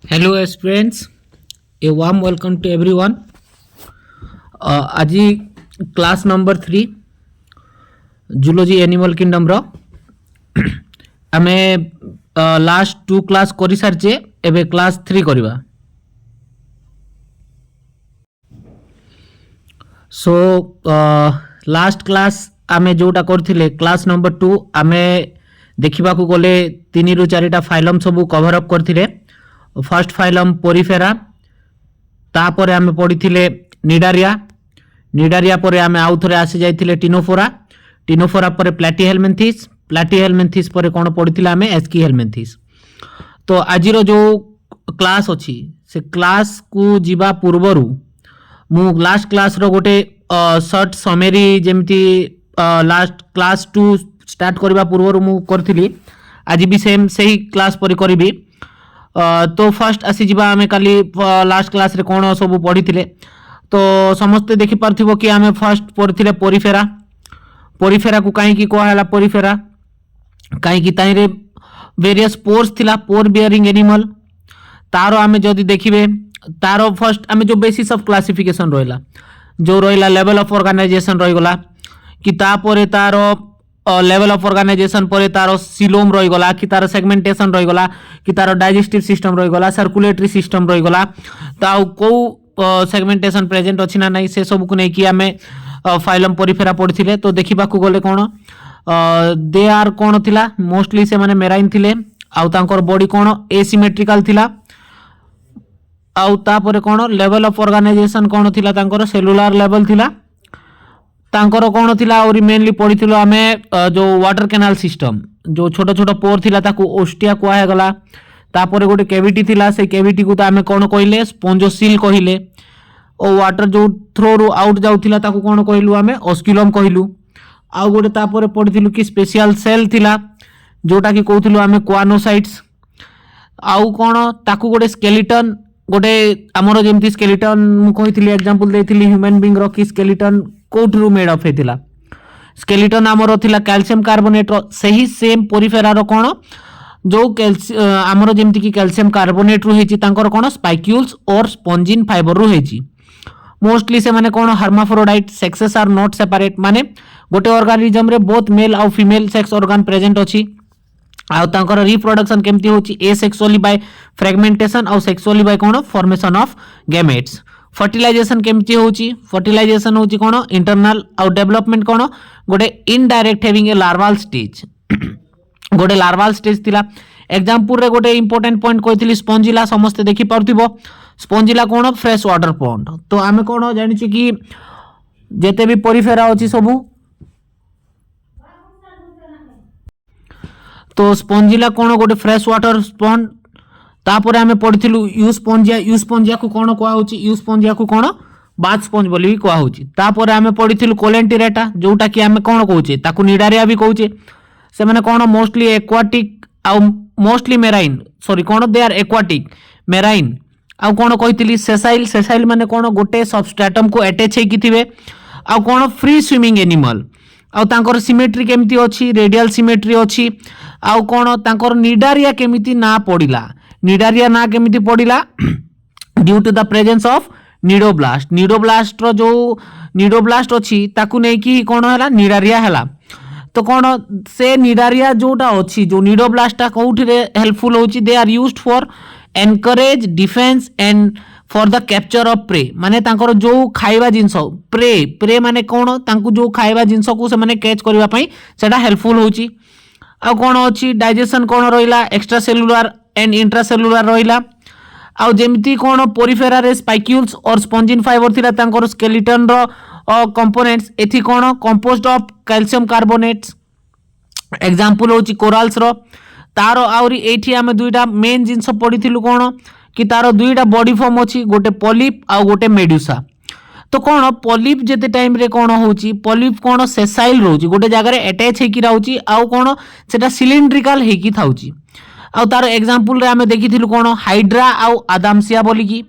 Hello aspirants, a warm welcome to everyone. आज class number 3 zoology animal kingdom रो आमे last 2 class करि सारचे एबे क्लास 3 करबा। सो लास्ट क्लास आमे जोटा करथिले क्लास नंबर 2 आमे देखिबा को गले 3 रु 4 टा फाइलम सब कवर अप करथिले। फर्स्ट फाइलम पोरिफेरा, तापर आमे पढ़ी निडारिया, निडारिया पर आमे आउ थरे आसी जाइथिले टिनोफोरा, टिनोफोरा पर प्लैटीहेलमिन्थिस, प्लैटीहेलमिन्थिस पर कोन पढ़ी आमे एस्कीहेलमिन्थिस। तो आजिरो जो क्लास अछि से क्लास को जीवा पूर्वरु मु लास्ट क्लास रो गोटे शॉर्ट समरी जेमती लास्ट क्लास 2 स्टार्ट करबा पूर्वरु मु करथिली, आज भी सेम सही क्लास पर करबी। तो फर्स्ट आसी जीवा आमे काली लास्ट क्लास रे कोन सब पढ़ी थिले। तो समस्त देखि पारथिबो कि आमे फर्स्ट पढ़िथिले पोरिफेरा, पोरिफेरा को काई की कहला पोरिफेरा काई की ताई रे वेरियस पोर्स थिला, पोर बियरिंग एनिमल। तारो आमे जदी देखिबे तारो फर्स्ट आमे जो बेसिस ऑफ क्लासिफिकेशन रहला, जो रहला लेवल ऑफ ऑर्गेनाइजेशन रहि गला कि तापरे तारो लेवल ऑफ ऑर्गेनाइजेशन पर तार सिलोम रही गला कि तार सेगमेंटेशन रही गला कि तार डाइजेस्टिव सिस्टम रही गला, सर्कुलेटरी सिस्टम रही गला, तो को सेगमेंटेशन प्रेजेंट अछि ना नहीं से सब को नै कि आमे फाइलम पोरिफेरा पढ़िथिले। तो देखिबा को गले कोन दे आर कोन थिला मोस्टली से माने मेराइन थिले, आउ तांकर बॉडी कोन एसिमेट्रिकल थिला, आउ तापरे कोन लेवल ऑफ ऑर्गेनाइजेशन कोन थिला तांकर सेलुलर लेवल थिला। तांकर कोन थिला और मेनली पढ़िथिलो आमे जो वाटर कैनाल सिस्टम जो छोट छोट पोर थिला ताकू ओस्टिया कुआ गला। तापरे गोटे कैविटी थिला, से कैविटी को आमे कोन कहिले स्पोंजोसील कहिले। ओ वाटर जो थ्रो रु आउट जाउथिला ताकू कोन कहिलु आमे ऑस्क्युलम कहिलु। आउ गोटे तापरे पढ़िथिलु कि स्पेशल सेल थिला जोटा कि कहथिलु आमे क्वानोसाइट्स। आउ कोन ताकू गोटे स्केलेटन, गोटे हमरो जेमति स्केलेटन मु कहिथिली एग्जांपल देथिली ह्यूमन बीइंग रो कि स्केलेटन कोठरू मेड ऑफ हेतिला। स्केलेटन हमरो थिला कैल्शियम कार्बोनेट रो, सही सेम पोरिफेरा रो कोन जो हमरो जेमति कि कैल्शियम कार्बोनेट रो हेची तांकर कोन स्पाइक्यूल्स और स्पॉन्जिन फाइबर रो हेची। मोस्टली से माने कोन hermaphrodite, sexes are not separate, माने गोटे ऑर्गेनिज्म रे बोथ मेल और फीमेल सेक्स ऑर्गन प्रेजेंट अछि। आ तांकर रिप्रोडक्शन केमति होची एसेक्सुअली बाय फ्रैगमेंटेशन और सेक्सुअली बाय कोन फॉर्मेशन ऑफ गैमेट्स। फर्टिलाइजेशन केमति होची, फर्टिलाइजेशन होची कोन इंटरनल और डेवलपमेंट कोन गोटे indirect having a larval stage गोटे लार्वाल स्टेज थिला। एग्जांपल रे गोटे इंपोर्टेंट पॉइंट कहितली स्पॉन्जिला, समस्त देखि पारथिबो स्पॉन्जिला कोन फ्रेश वाटर पॉन्ड। तो आमे कोन जानि छी कि जेते भी पोरिफेरा होची सबु तो स्पॉन्जिला कोन गोटे फ्रेश वाटर स्पॉन्ज। तापरे आमे पढ़िथिलु यूस्पोंजिया, यूस्पोंजिया को कोन कोआ होची, यूस्पोंजिया को कोन बाथ स्पंज बोली भी कोआ होची। तापरे आमे पढ़िथिलु कोलेंटिरेटा जोटा कि आमे कोन कहूचे ताकू निडारिया भी कहूचे। से माने कोन मोस्टली एक्वाटिक आउ मोस्टली मेराइन, सॉरी कोन दे आर एक्वाटिक मेराइन। आउ कोन कहितली सेसाइल, सेसाइल माने कोन गोटे सबस्ट्रेटम को अटैच हे कि थिबे। आउ कोन फ्री स्विमिंग एनिमल। आउ तांकर सिमेट्री केमिति अछि, रेडियल सिमेट्री अछि। आउ कोन तांकर निडारिया केमिति ना पडिला, निडारिया ना केमिति पडिला due to the presence of cnidoblast. Cnidoblast रो जो निडोब्लास्ट अछि ताकू नै कि कोन हला निडारिया हला। तो कोन से निडारिया जोटा अछि जो निडोब्लास्ट ता कोउठी रे हेल्पफुल होछि, they are used for anchorage defence and for the capture of prey. माने तांकर जो खाइबा जिंस प्रे, प्रे माने कोन तांकू जो खाइबा जिंस को से माने कैच करबा पई सेटा हेल्पफुल होछि। आ कोन अछि डाइजेशन कोन रहिला एक्स्ट्रा सेलुलर एंड इंट्रासेलुलर रहिला। आउ जेमती कोन पोरिफेरा रे स्पाइक्यूल्स और स्पॉन्जिन फाइबर थिला तांकर स्केलेटन रो कंपोनेंट्स एथि कोन composed of calcium carbonates. Example होची कोरल्स रो। तारो आउरी एठी हमें दुईटा मेन जिंस पढ़िथिलु कोन कि तारो दुईटा बॉडी फॉर्म अछि, गोटे पॉलिप आ गोटे मेडुसा। तो कोन पॉलिप जेते टाइम रे कोन होची, पॉलिप कोन सेसाइल रहउची, गोटे जगह रे अटैच हे कि रहउची, आउ कोन सेटा सिलिंड्रिकल हे कि थाउची। आउ तार एग्जांपल रे हमें देखिथिलु कोन हाइड्रा आउ आदामसिया बोली की।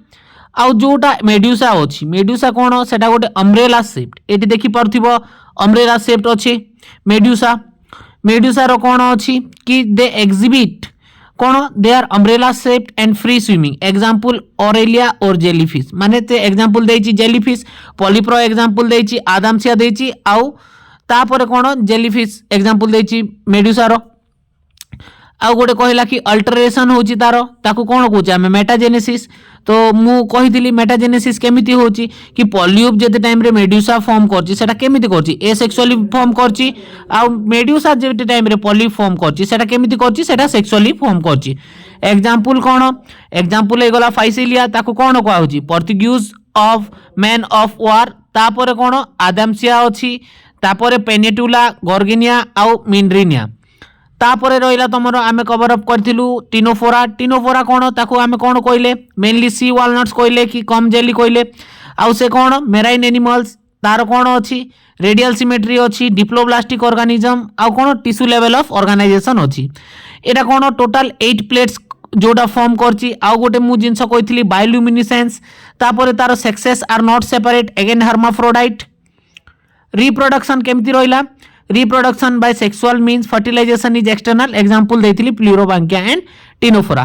आउ जोटा मेडुसा अछि, मेडुसा कोन सेटा गोटे अम्ब्रेला शेप्ड, एटी देखि पारथिबो अम्ब्रेला शेप्ड अछि मेडुसा। मेडुसा रो कोन अछि कि दे एक्जिबिट कौन they are umbrella shaped and free swimming example Aurelia और जेलीफिश माने ते एग्जांपल देछि जेलीफिश पॉलीप्रो एग्जांपल देछि आदामसिया देछि आउ तापर कौन जेलीफिश एग्जांपल देछि मेडुसा रो आउ गोटे कहला कि अल्टरेशन होची तारो ताकू कौन कहूचे आम मेटाजेनेसिस तो मु कही मेटाजेनेसिस केमिति होची कि पॉलियूप जेते टाइम रे मेडुसा फॉर्म करची सेटा केमिति करची एसेक्सुअली फॉर्म करची आउ मेडुसा जेते टाइम रे पॉलियूप फॉर्म करची सेटा केमिति करची सेटा सेक्सुअली फॉर्म करची एग्जांपल कौन एग्जांपल हे गला फाइसिलिया ताकू कौन कहा होची Portuguese of man of war तापर कौन आदामसिया अछि तापर पेनेटुला गॉर्गिनिया आउ मिंड्रिनिया तापरे रहिला तमर आमे कवर अप करथिलु टिनोफोरा टिनोफोरा कोन ताको आमे कोन कहले मेनली सी वालनट्स कहले कि कम जेली कहले आउ से कोन मेराइन एनिमल्स तार कोन अछि रेडियल सिमेट्री अछि डिप्लोब्लास्टिक ऑर्गेनिज्म आउ कोन टिश्यू लेवल ऑफ ऑर्गेनाइजेशन अछि एटा कोन टोटल 8 प्लेट्स जोडा फॉर्म करछि आउ गोटे मु जिंस कहितली बायोल्यूमिनेसेंस तापरे तार sexes are not separate again hermaphrodite reproduction केमति रहिला reproduction by sexual means fertilization is external example देथिली प्लूरोबांकिया एंड टिनोफोरा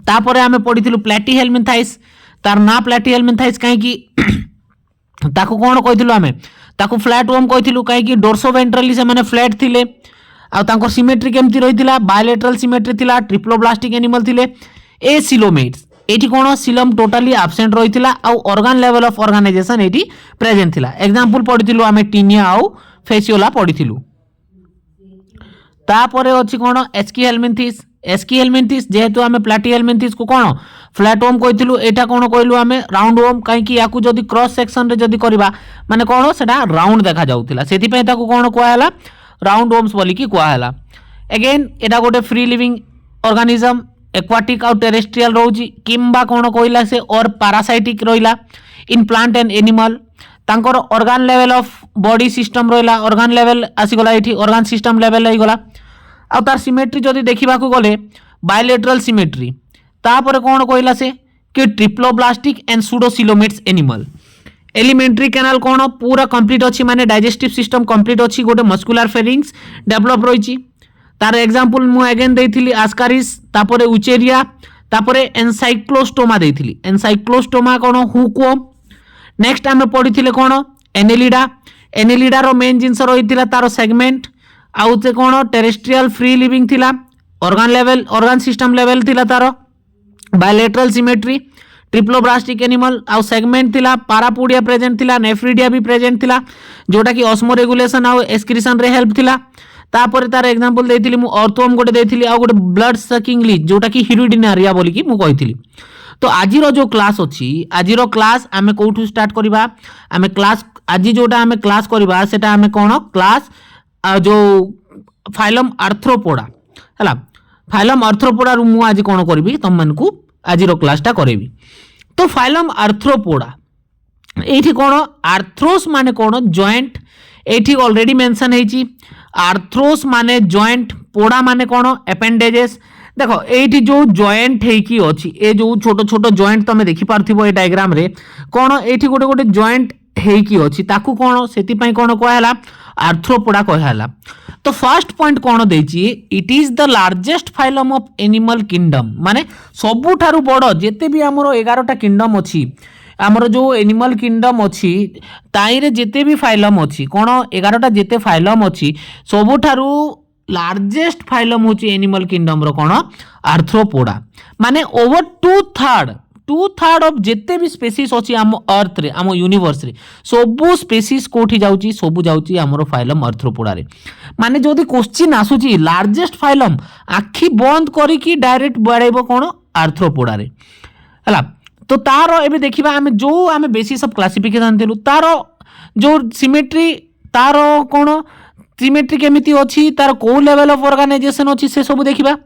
तापरे आमे पढिथिलु प्लैटीहेल्मिन्थाइस तार ना प्लैटीहेल्मिन्थाइस काहे कि ताको कोन कहिथिलु आमे ताको फ्लैट वर्म कहिथिलु काहे कि डोर्सोवेंट्रली से माने फ्लैट थिले आ तांको सिमेट्री केमति रहितिला बायलैटरल सिमेट्री थिला ट्रिप्लोब्लास्टिक एनिमल थिले ए सिलोमेट्स एठी कोन सिलम टोटली एब्सेंट रहितिला आ ऑर्गन लेवल ऑफ ऑर्गेनाइजेशन एठी प्रेजेंट थिला एग्जांपल पढिथिलु आमे टीनिया आउ फेसियोला पढिथिलु तापरे अछि कोन एस्की हेलमिन्थिस जेहेतु आमे प्लैटीहेल्मिन्थिस को कोन फ्लैट वर्म कहिथिलु एटा कोन कहलु आमे राउंड वर्म काहे कि याकू जदी क्रॉस सेक्शन रे जदी करबा माने कोन सेटा राउंड देखा जाउतिला सेति पय ताको कोन कोआ हला राउंड वर्म्स बोली कि कोआ हला अगेन एटा गोटे फ्री लिविंग ऑर्गेनिज्म एक्वाटिक और टेरेस्ट्रियल रोजी किंबा कोन कहला से और पैरासाइटिक रहिला इन प्लांट एंड एनिमल तांकर organ level of body system रहिला ऑर्गन लेवल आसीगला एठी ऑर्गन सिस्टम लेवल आइगला आ तार सिमेट्री जदी देखिबा को गले बायलैटरल सिमेट्री तापर कोन कहला से कि triploblastic and pseudocoelomates animal alimentary canal कोन पूरा कंप्लीट अछि माने डाइजेस्टिव सिस्टम कंप्लीट अछि गोटे मस्कुलर फेरिंग्स डेवलप रहिछि तार एग्जांपल मु अगेन देथिली आस्कारिस तापरे उचेरिया तापरे एनसाइक्लोस्टोमा देथिली एनसाइक्लोस्टोमा कोन हुकवर्म नेक्स्ट आमे पढिथिले कोन एनेलिडा रो मेन जिंस रहितिला तारो सेगमेंट आउ ते कोन टेरेस्ट्रियल फ्री लिविंग थिला ऑर्गन सिस्टम लेवल थिला तारो बायलैटरल सिमेट्री ट्रिप्लोब्लास्टिक एनिमल आउ सेगमेंट थिला पारापोडिया प्रेजेंट थिला नेफ्रिडिया भी प्रेजेंट थिला जोटा कि ऑस्मो रेगुलेशन आउ एक्सक्रीशन रे हेल्प थिला तापर तार एग्जांपल देथिली मु ऑर्थोम गोटे देथिली आ गोटे ब्लड सकिंग लीच जोटा कि हिरुडिनारिया बोली कि मु कहिथिली तो आज जो क्लास अच्छी आज क्लास आमे कोठू स्टार्ट करबा आमे क्लास आज जोटा आमे क्लास करबा सेटा आमे कोन क्लास जो फाइलम आर्थ्रोपोडा हला फाइलम आर्थ्रोपोडा रु मु आज कोन करबी तम मन को आज क्लासटा करेबी तो फाइलम आर्थ्रोपोडा एठी कोन आर्थ्रोस माने कोन जॉइंट एठी ऑलरेडी मेंशन हेची आर्थ्रोस माने जॉइंट पोडा माने कोन एपेंडेजेस देखो एठी जो जॉइंट हेकी अछि ए जो छोटो छोटो जॉइंट तमे देखि पारथिबो ए डायग्राम रे कोन एठी गोटे गोटे जॉइंट हेकी अछि ताकू कोन सेति पई कोन कहला आर्थ्रोपोडा कहला तो फर्स्ट पॉइंट कोन देछि it is the largest phylum of animal kingdom माने सबु थारु बड़ जेते भी हमरो 11टा किंगडम अछि हमरो जो एनिमल किंगडम अछि ताइरे जेते भी फाइलम अछि कोन 11टा जेते फाइलम अछि सबु थारु लार्जेस्ट फाइलम होची एनिमल किंगडम रो कोन आर्थ्रोपोडा माने ओवर 2/3 ऑफ जेते भी स्पीसीज अछि हम अर्थ रे हम यूनिवर्स रे सबु स्पीसीज कोठी जाउची सबु जाउची हमरो फाइलम आर्थ्रोपोडा रे माने जदी क्वेश्चन आसुची लार्जेस्ट फाइलम आखी बंद करी की डायरेक्ट बढाइबो कोन आर्थ्रोपोडा रे हला तो तारो एबे देखिबा हमें जो हमें बेसिस ऑफ क्लासिफिकेशन देलु तारो जो सिमेट्री तारो कोन सिमेट्री केमिति अछि तार को लेवल ऑफ ऑर्गेनाइजेशन अछि से सब देखिबा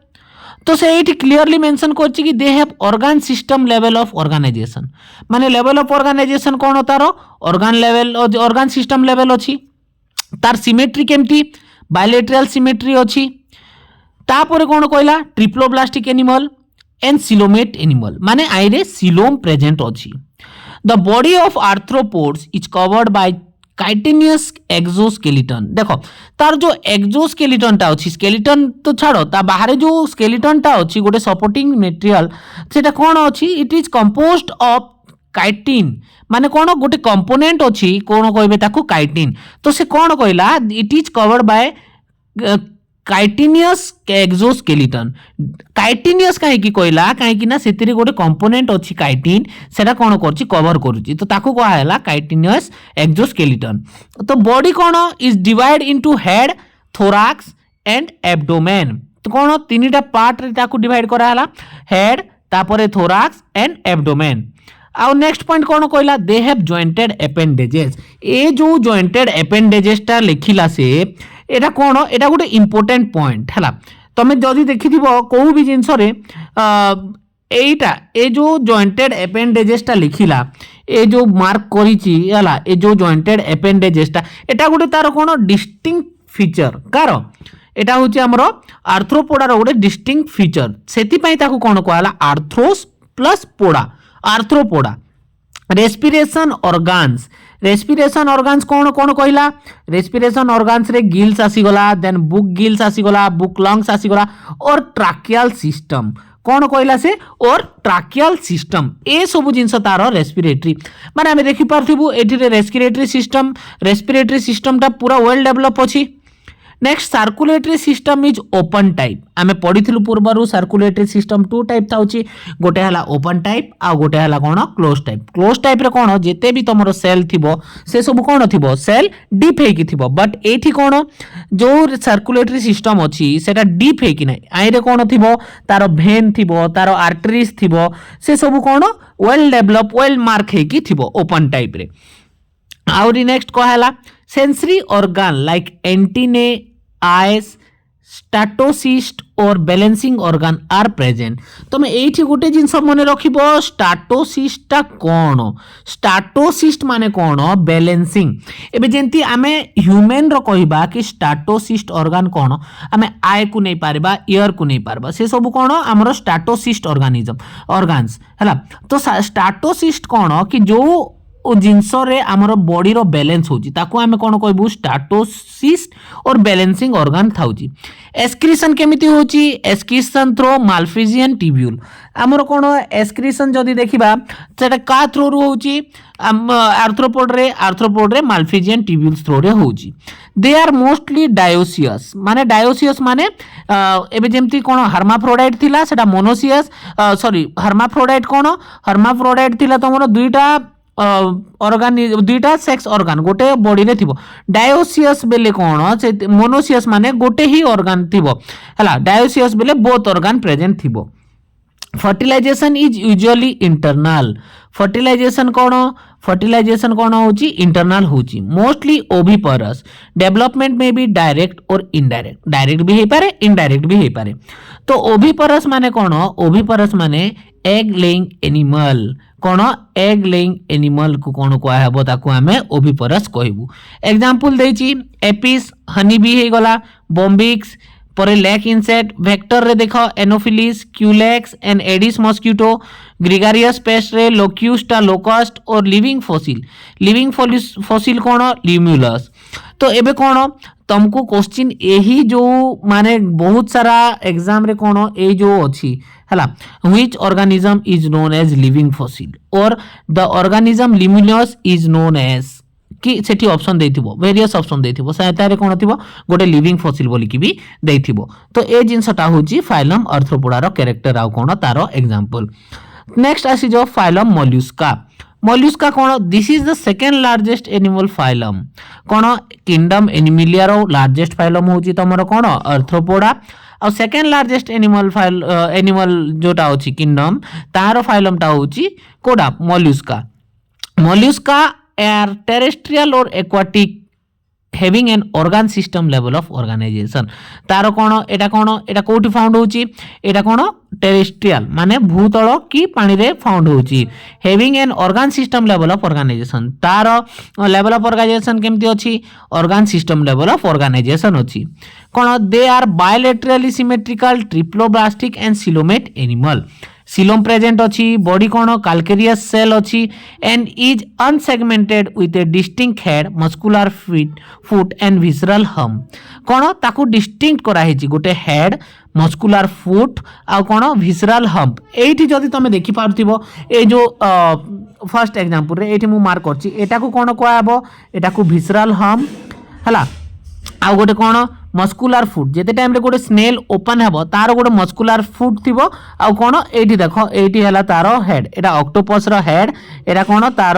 तो से एठी क्लियरली मेंशन करछि कि they have organ system level of organization माने लेवल ऑफ ऑर्गेनाइजेशन कोन तारो organ level organ system level अछि तार सिमेट्री केमिति बायलैटरल सिमेट्री अछि तापर कोन कहला triploblastic animal and coelomate animal माने आइरे सिलोम प्रेजेंट अछि the body of arthropods is covered by chitinous exoskeleton देखो तार जो एक्सोस्केलेटन टा अछि स्केलेटन तो छाड़ो ता बाहर जो स्केलेटन टा अछि गोटे सपोर्टिंग मटेरियल सेटा कोन अछि it is composed of chitin माने कोन गोटे कंपोनेंट अछि कोन कहबे ताकू काइटिन तो से कोन कहला it is covered by chitinous exoskeleton chitinous काहे की कहला काहे की ना सेतिरे गोटे कंपोनेंट अछि काइटिन सेटा कोन करछि कवर करूछि तो ताकू कहा हैला काइटिनियस एक्सोस्केलेटन तो body cone is divide into head थोराक्स and abdomen तो कोन तीनटा पार्ट रे ताकू डिवाइड करा हैला हेड तापरे थोराक्स एंड एब्डोमेन आउ नेक्स्ट पॉइंट कोन कहला दे हैव जॉइंटेड एपेंडेजेस ए जो जॉइंटेड एपेंडेजेस टा लिखिला से एटा कोन एटा गोटे इंपोर्टेंट पॉइंट हैला तमे जदी देखिथिबो कोउ भी जिंस रे एटा ए जो जॉइंटेड एपेंडेजेस टा लिखिला ए जो मार्क करिछि हैला ए जो जॉइंटेड एपेंडेजेस टा एटा गोटे तार कोन डिस्टिंक्ट फीचर कार एटा होछि हमरो आर्थ्रोपोडा रो गोटे डिस्टिंक्ट फीचर सेति पई ताकू कोन कहला arthros plus poda Arthropoda respiration organs कौन कौन कहला रेस्पिरेशन ऑर्गन्स रे गिल्स आसीगला देन बुक गिल्स आसीगला बुक लंग्स आसीगला और ट्राकियल सिस्टम कौन कहला से और ट्राकियल सिस्टम ए सब जिनस तार रेस्पिरेटरी माने आमे देखि पारथिबु एठी रे रेस्पिरेटरी सिस्टम ता पूरा वेल डेवलप अछि next circulatory system is open type आमे पढिथिलु पूर्वरु सर्कुलेटरी सिस्टम टू टाइप थाउची गोटे हला ओपन टाइप आ गोटे हला कोन क्लोज टाइप रे कोन जेते भी तमरो सेल थिबो से सब कोन थिबो सेल डीप हेकी थिबो बट एठी कोन जो सर्कुलेटरी सिस्टम अछि सेटा डीप हेकी नै आइ रे कोन थिबो तारो भेन थिबो तारो आर्टरीज थिबो से सब कोन वेल डेवलप वेल मार्क हेकी थिबो ओपन टाइप रे आउरी नेक्स्ट कहला sensory organ like antennae eyes statocyst और बैलेंसिंग ऑर्गन आर प्रेजेंट तमे एठी गोटे जिंस मने रखिबो स्टाटोसिस्ट ता कोन स्टाटोसिस्ट माने कोन बैलेंसिंग एबे जेंती आमे ह्यूमन रो कहिबा कि स्टाटोसिस्ट ऑर्गन कोन आमे आई को नै पारबा ईयर को नै पारबा से सब कोन हमरो स्टाटोसिस्ट ऑर्गन्स हला तो स्टाटोसिस्ट कोन कि जो ओ जिंस रे हमर बॉडी रो बैलेंस होची ताको हमें कोन कहबू स्टाटोसिस्ट और बैलेंसिंग ऑर्गन थाउची एक्सक्रीशन केमिति होची एक्सक्रीशन थ्रो माल्फिजियन ट्यूब्यूल हमर कोन एक्सक्रीशन जदी देखिबा सेटा का थ्रो रो होची आर्थ्रोपोड रे माल्फिजियन ट्यूब्यूल्स थ्रो रे होची दे आर मोस्टली डायोसियस माने एबे जेमति कोन हर्माफ्रोडाइट थिला सेटा मोनोसियस हर्माफ्रोडाइट थिला तमरो दुईटा ऑर्गन दुईटा सेक्स ऑर्गन गोटे बॉडी रे थिबो डायोसियस बेले कोन से मोनोसियस माने गोटे ही ऑर्गन थिबो हला डायोसियस बेले बोथ ऑर्गन प्रेजेंट थिबो fertilization is usually internal fertilization कोन होची इंटरनल होची मोस्टली ओविपरस डेवलपमेंट में भी डायरेक्ट और डायरेक्ट भी हे पारे इनडायरेक्ट भी हे पारे तो ओविपरस माने एग लेइंग एनिमल कोन एग लेइंग एनिमल को कोन कोआ हेबो ताकू हमें ओविपरस कहबू एग्जांपल देछि एपिस हनी बी हे गला बॉम्बिक्स पर लैक इंसेक्ट वेक्टर रे देखो Anopheles Culex and Aedes mosquito gregarious pest रे लोक्यूस्टा लोकस्ट और लिविंग फॉसिल कोन लिम्यूलस तो एबे कोन तुमको क्वेश्चन यही जो माने बहुत सारा एग्जाम रे कोन ए जो अछि हला which organism is known as living fossil और the organism Limulus is known as कि सेठी ऑप्शन देथिबो वेरियस ऑप्शन देथिबो सहायता कोन थिबो गोटे लिविंग फॉसिल बोली कि भी देथिबो तो ए जिंसटा होची फाइलम आर्थ्रोपोडा रो कैरेक्टर आ कोन तारो एग्जांपल नेक्स्ट आसी जो फाइलम मोल्युस्का कोन this is the second largest animal phylum कोन किंगडम एनिमिलिया रो लार्जेस्ट फाइलम होची तमरो कोन आर्थ्रोपोडा और सेकंड लार्जेस्ट एनिमल जोटा होची किंगडम तारो फाइलम टा होची कोडा मोल्युस्का are terrestrial or aquatic having an organ system level of organization तारो कोन एटा कोठी फाउंड होची एटा कोन टेरेस्ट्रियल माने भूतल की पानी रे फाउंड होची having an organ system level of organization तारो लेवल ऑफ ऑर्गेनाइजेशन केमती अछि organ system level of organization अछि कोन they are bilaterally symmetrical triploblastic and coelomate animal coelom present अच्छी बॉडी कौन कैल्केरियस सेल अच्छी and is unsegmented with a distinct head muscular foot and visceral hump कौन ताकू distinct कराई गोटे head muscular foot आउ कौन विसरल हम्प एठी जदि तुम देखि पारुथिबो ए जो फर्स्ट एग्जांपल रे एठी मु मार्क करछि एटा को कौन कहबो एटा को विसरल हम्प हला आउ गोटे कौन मस्कुलर फुट जेते टाइम रे गोटे स्नेल ओपन हेबो तार गोटे मस्कुलर फुट थिबो आउ कौन एठी देखो एठी हला तार हेड एटा ऑक्टोपस रो हेड एटा कौन तार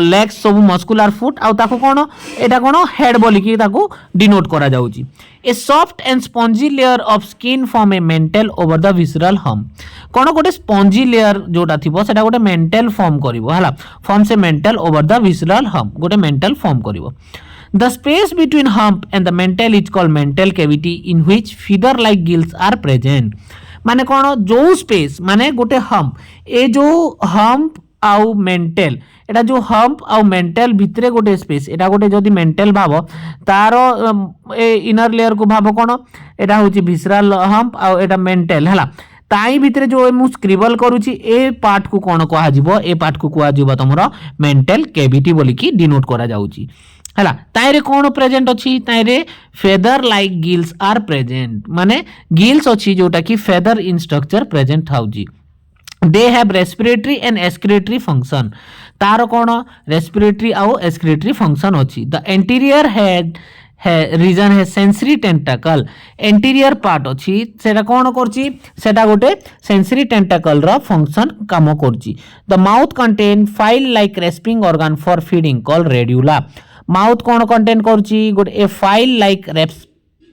लेग्स सब मस्कुलर फुट आउ ताको कौन एटा कौन हेड बोली कि ताको डिनोट करा जाउची a soft and spongy layer of skin form a mantle over the visceral hump कौन गोटे स्पंजी लेयर जोटा थिबो सेटा गोटे मेंटल फॉर्म करिवो हला फॉर्म से mantle over the visceral hump गोटे मेंटल फॉर्म करिवो The space between hump and the mental is called mental cavity in which feather-like gills are present. माने कौन जो स्पेस माने गोटे हम्प ए जो हम्प आउ मेंटल एटा जो हम्प आउ मेंटल भितरे गोटे स्पेस एटा गोटे जदि मेंटल भाव तार ए इनर लेयर को भाव कौन एटा होची विसरल हम्प आउ एटा मेंटल हला ताई भितरे जो मु स्क्रिबल करूची ए पार्ट को कौन कहा जिवो ए पार्ट को कहा जिवो तमरो मेंटल कैविटी बोली कि डिनोट करा जाउची हला ताइरे कौन प्रेजेंट अच्छी ताइरे feather like gills are present माने गिल्स अच्छी जोटा कि फेदर इन स्ट्रक्चर प्रेजेंट थाउजी they have respiratory and excretory function तार कौन रेस्पिरेटरी आउ एक्सक्रीटरी फंक्शन अच्छी द एंटीरियर हेड रीजन है सेंसरी टेंटाकल एंटीरियर पार्ट अच्छी सेटा कौन करची सेटा गोटे सेंसरी टेंटाकल रो फंक्शन काम करची the mouth contain file like rasping organ for feeding called radula mouth कौन कंटेन करची गोटे a file like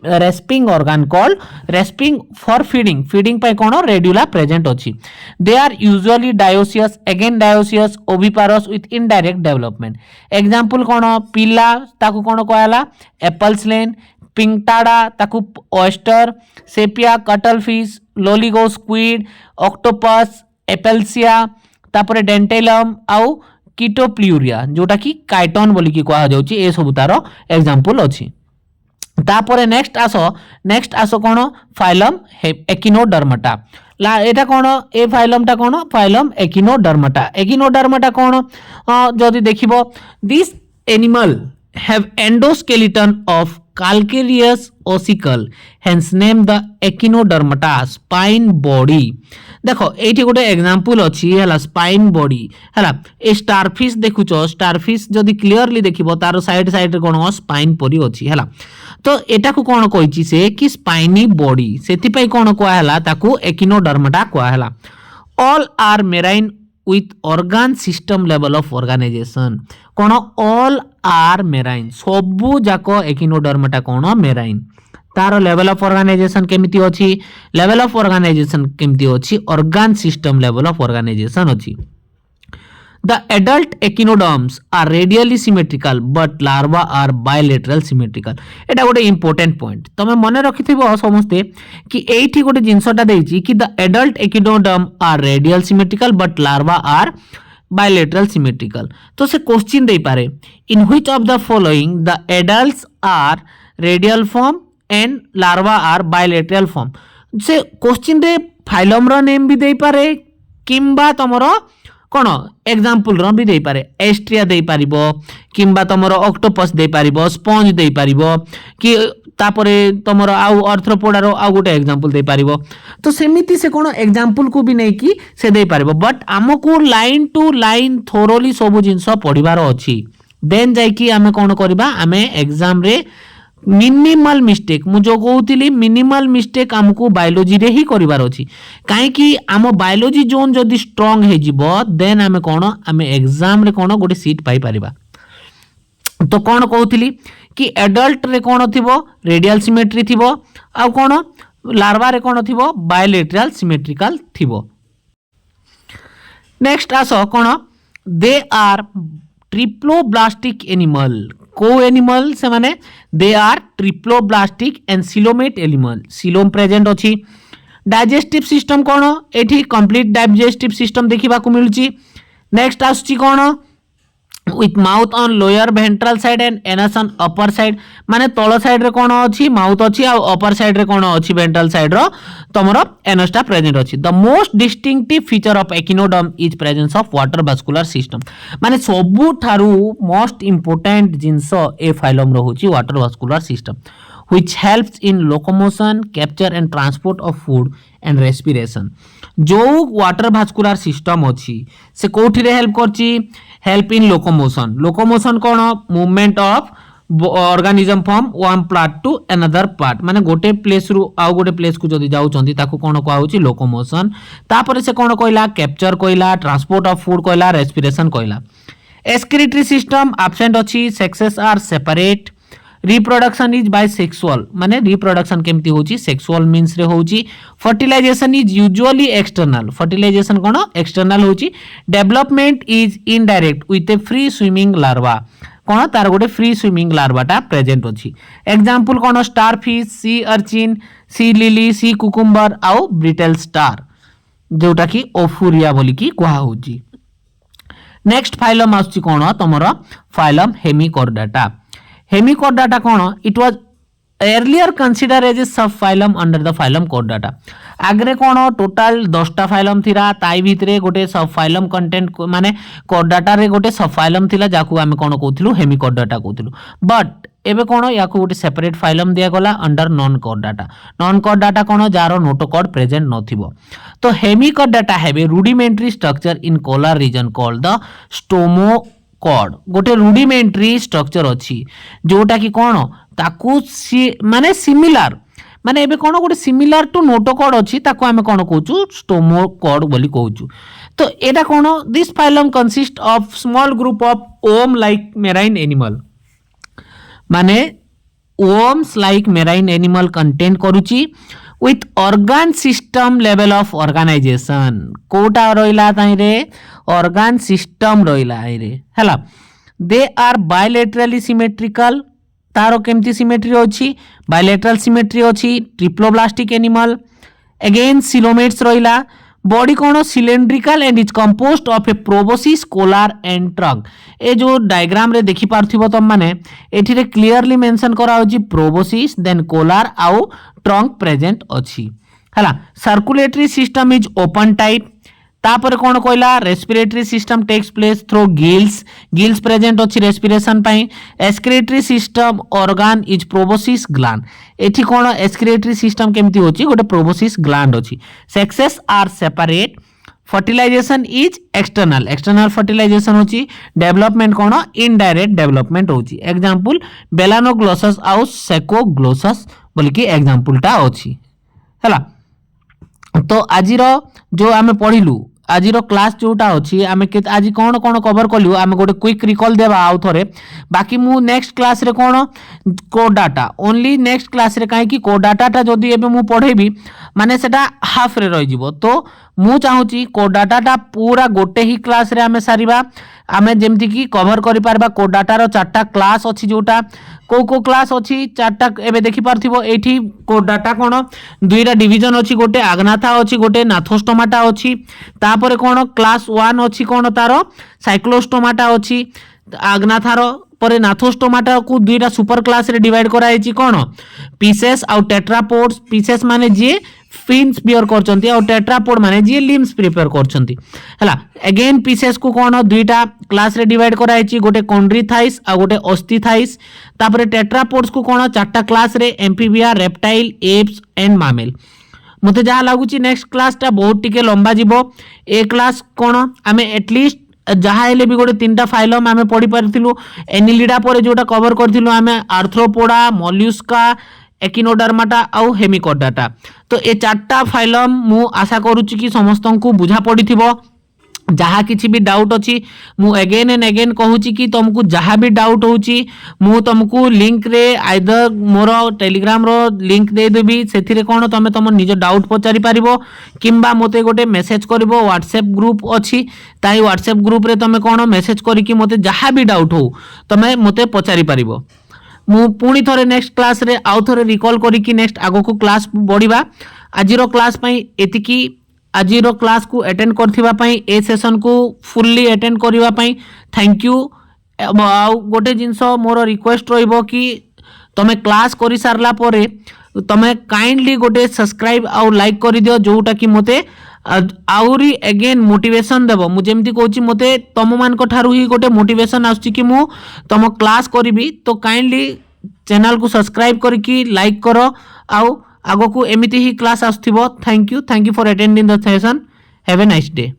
rasping organ called rasping for feeding feeding पे कौन रेड्यूला प्रेजेंट अच्छी they are usually dioecious again dioecious oviparous with indirect development example कौन पिला ताकू कौन कहला एप्पल स्लेन पिंगटाड़ा ताकू oyster Sepia cuttlefish Loligo squid octopus Aplysia तापरे डेंटेलम आउ कीटोप्ल्यूरिया जोटा कि काइटन बोली कि कहा जाउची ए सब तार एग्जांपल अछि तापरे नेक्स्ट आसो कौन फाइलम एकिनोडर्माटा ला एटा कौन ए फाइलमटा कौन फाइलम एकिनोडर्माटा कौन जदि देखिबो this animal have endoskeleton of calcareous ossicle hence name the echinodermata spine body देखो एठी गोटे एग्जांपल अछि हला स्पाइन बॉडी हला ए स्टारफिश देखुचो स्टारफिश जदि क्लियरली देखिबो तार साइड साइड रे कोन स्पाइन परी अछि हला तो एटा को कोन कहिछि से कि स्पाइनी बॉडी सेति पई कोन कोआ हला ताकू एकिनोडर्माटा कोआ हला all are marine with organ system level of organization कोन all are marine सबु जाको एकिनोडर्माटा कोन मेराइन तार लेवल ऑफ ऑर्गेनाइजेशन केमिति अछि लेवल ऑफ ऑर्गेनाइजेशन केमिति अछि organ system level of organization अछि The adult echinoderms are radially symmetrical but larvae are bilateral symmetrical एटा गोटे इंपोर्टेंट पॉइंट तमे मने रखिथिबो समस्ते कि एठी गोटे जिंसटा देछि कि the adult echinoderm are radial symmetrical but larvae are bilateral symmetrical तो से क्वेश्चन दे पारे in which of the following the adults are radial form and larvae are bilateral form से क्वेश्चन रे फाइलम रो नेम भी दे पारे किंबा तमरो कौन एग्जांपल रो भी दे पारे एस्ट्रिया दे पारिबो किंबा तमरो ऑक्टोपस दे पारिबो स्पंज दे पारिबो कि तापरे तमरो आउ आर्थ्रोपोडा रो आउ गोटे एग्जांपल दे पारिबो तो सेमिति से कोन एग्जांपल को भी नै कि से दे पारिबो बट हमकु लाइन टू लाइन थोरोली सब जिंस पढिबार अछि देन जाय कि हमें कोन करबा हमें एग्जाम रे मिनिमल मिस्टेक मु जो कहूली मिनिमल मिस्टेक हमको बायोलॉजी रे ही करिवार अछि काहे कि हम बायोलॉजी जोन जदी स्ट्रांग हे जिवो देन हमें कोन हमें एग्जाम रे कोन गोटे सीट पाई परिबा तो कोन कहूली कि एडल्ट रे कोन थिबो रेडियल सिमेट्री थिबो आ कोन लार्वा रे कोन थिबो बायलैटरल सिमेट्रिकल थिबो नेक्स्ट आसो कोन दे आर ट्रिप्लोब्लास्टिक एनिमल को एनिमल से माने they are triploblastic and coelomate animal coelom present अछि डाइजेस्टिव सिस्टम कोन एठी कंप्लीट डाइजेस्टिव सिस्टम देखिबा को मिलुची नेक्स्ट आसुची कोन with mouth on lower ventral side and anus on upper side माने तल साइड रे कोन अछि माउथ अछि आ अपर साइड रे कोन अछि वेंट्रल साइड रो तमरो एनस टा प्रेजेंट अछि the most distinctive feature of echinoderm is presence of water vascular system माने सबु थारु मोस्ट इंपोर्टेंट जिंस ए फाइलम रो होछि water vascular system which helps in locomotion, capture and transport of food and respiration. जो वाटर भास्कुलर सिस्टम अच्छी से कोठी रे हेल्प करची हेल्प इन लोकोमोशन लोकोमोशन कौन movement of organism from one part two another part माने गोटे place रु आउ गोटे प्लेस को जदी जाउचंती ताको कोन कहौ छी लोकोमोशन तापर से कोन कहला कैप्चर कहला ट्रांसपोर्ट ऑफ फूड कहला रेस्पिरेशन कहला एक्सक्रीटरी सिस्टम एब्सेंट अछि sexes are separate reproduction is by sexual माने रिप्रोडक्शन केमती होची सेक्सुअल मीन्स रे होची fertilization is usually external fertilization कोन एक्सटर्नल होची development is indirect with a free swimming larva कोन तार गोटे फ्री स्विमिंग लार्वाटा प्रेजेंट अछि एग्जांपल कोन starfish sea urchin sea lily sea cucumber आउ ब्रिटल स्टार जोटा की ओफुरिया बोली की कुहा होची नेक्स्ट फाइलम आछि कोन तमरो फाइलम हेमिकोर्डाटा हेमिकोर्डाटा कौन it was earlier considered as a subphylum under the phylum Chordata आगरे कौन टोटाल 10टा फाइलम थिरा ताई भितरे गोटे सबफाइलम कंटेंट माने Chordata रे गोटे सबफाइलम थिला जाकू आमे कोन कहथिलु हेमिकोर्डाटा कहथिलु बट एबे कोन याकू गोटे सेपरेट फाइलम दिया गला अंडर नॉन कोर्डाटा कोन जारो नोटोकॉर्ड प्रेजेंट नथिबो तो हेमिकोर्डाटा हेबे rudimentary structure in collar region called the stomochord गोटे रुडिमेंटरी स्ट्रक्चर अछि जोटा की कोन ताकू माने सिमिलर माने एबे कोन गोटे सिमिलर टू नोटोकॉर्ड अछि ताकू आमे कोन कहूचु स्टोमोकॉर्ड बोली कहूचु तो एटा कोन this phylum consist of small group of worm like marine animal माने worms like marine animal contain करूची with organ system level of organization कोटा रोइला ताई रे organ system रोइला रे हला they are bilaterally symmetrical तारो केमती सिमेट्री अछि बायलेटरल सिमेट्री अछि ट्रिप्लोब्लास्टिक एनिमल अगेन सिलोमेट्स रहिला बॉडी कोन cylindrical and is composed of a proboscis collar and trunk ए जो डायग्राम रे देखि पारथिबो तम माने एठी रे क्लियरली मेंशन करा होछि प्रोबोसिस देन कोलार आउ ट्रंक प्रेजेंट अछि हला circulatory system is open type तापर कोन कहला respiratory system takes place through gills present अछि रेस्पिरेशन पई excretory system organ is proboscis gland एठी कोन एक्सक्रीटरी सिस्टम केमती होछि गोटे प्रोबोसिस ग्लैंड अछि sexes are separate fertilisation is external fertilisation होछि डेवलपमेंट कोन इनडायरेक्ट डेवलपमेंट होछि एग्जांपल बेलानोग्लोसस आउ सेकोग्लोसस बोली कि एग्जांपल ता अछि हला तो आजिरो जो आमे पढिलु आजिरो क्लास जोटा अछि आमे आज कोन कोन कवर कलियो आमे गोटे क्विक रिकॉल देबा आउ थरे बाकी मु नेक्स्ट क्लास रे कोन कोडाटा ओनली नेक्स्ट क्लास रे काहे कि कोडाटाटा जदी एबे मु पढेबी माने सेटा हाफ रे रहि जिवो तो मु चाहूची कोडाटाटा पूरा गोटे ही क्लास रे आमे सारिबा आमे जेमति की कवर करि पारबा कोडाटारो चारटा क्लास अछि जोटा को क्लास अछि चारटा एबे देखि पारथिबो एठी कोडाटा कोन दुईटा डिवीजन अछि गोटे आग्नाथा अछि गोटे नाथोस्टोमाटा अछि तापरे कोन क्लास 1 अछि कोन तारो साइक्लोस्टोमाटा अछि आग्नाथारो परे नाथोस्टोमाटा को दुईटा सुपर क्लास रे डिवाइड कराइछि कोन पीसेस आउ टेट्रापोड्स पीसेस माने जे फिन्स बियर करचंती और टेट्रापोड माने जे लिम्स प्रिपेयर करचंती हला अगेन पीसेस को कोन दुईटा क्लास रे डिवाइड कराइछि गोटे कॉन्ड्रीथाइस आ गोटे ऑस्टिथाइस तापरे टेट्रापोड्स को कोन चारटा क्लास रे एम्फीबिया रेप्टाइल एप्स एंड मामेल मते जा लागुची नेक्स्ट क्लास ता बहुत टिके लंबा जीवो ए क्लास कोन आमे एटलीस्ट जहाँ हेले भी गोटे 3टा फाइलम आमे पढ़ी पारथिलु एनिलिडा परे जोटा कवर करथिलु आमे आर्थ्रोपोडा मोल्युस्का एकिनोडर्माटा आउ हेमिकोर्डाटा तो ए 4टा फाइलम मु आशा करूची कि समस्तंकु बुझा पड़िथिबो जहाँ किसी भी डाउट अच्छी मु अगेन एंड अगेन कहूची कि तुमको जहाँ भी डाउट होची मु तुमको लिंक रे आइदर मोर टेलीग्राम रो लिंक दे देबी सेथिरे कोन तमे तुम निज डाउट पचारि पारिबो किंबा मते गोटे मेसेज करिवो व्हाट्सएप ग्रुप अच्छी ताई व्हाट्सएप ग्रुप रे तमे कोन मेसेज करी कि मते जहाँ भी डाउट हो तमे मते पचारि पारिबो मु पुणी थरे नेक्स्ट क्लास रे आउ थरे रिकॉल करी कि नेक्स्ट आगो को क्लास बढ़िबा आजिरो क्लास पई एतिकी आजिरो क्लास को अटेंड करथिबा पई ए सेशन को फुल्ली अटेंड करिबा पई थैंक यू आउ गोटे जिनस मोर रिक्वेस्ट रहिबो कि तमे क्लास करि सारला परे तमे काइंडली गोटे सब्सक्राइब आउ लाइक कर दियो जोटा कि मते आउरी अगेन मोटिवेशन देबो। मु जेमती कहूची मते तम मान को ठारू ही गोटे मोटिवेशन आछी कि मु तम क्लास करिवि। तो काइंडली चैनल को सब्सक्राइब करके लाइक करो आउ आगो को एमिति ही क्लास आसथिबो। Thank you for attending the session. Have a nice day.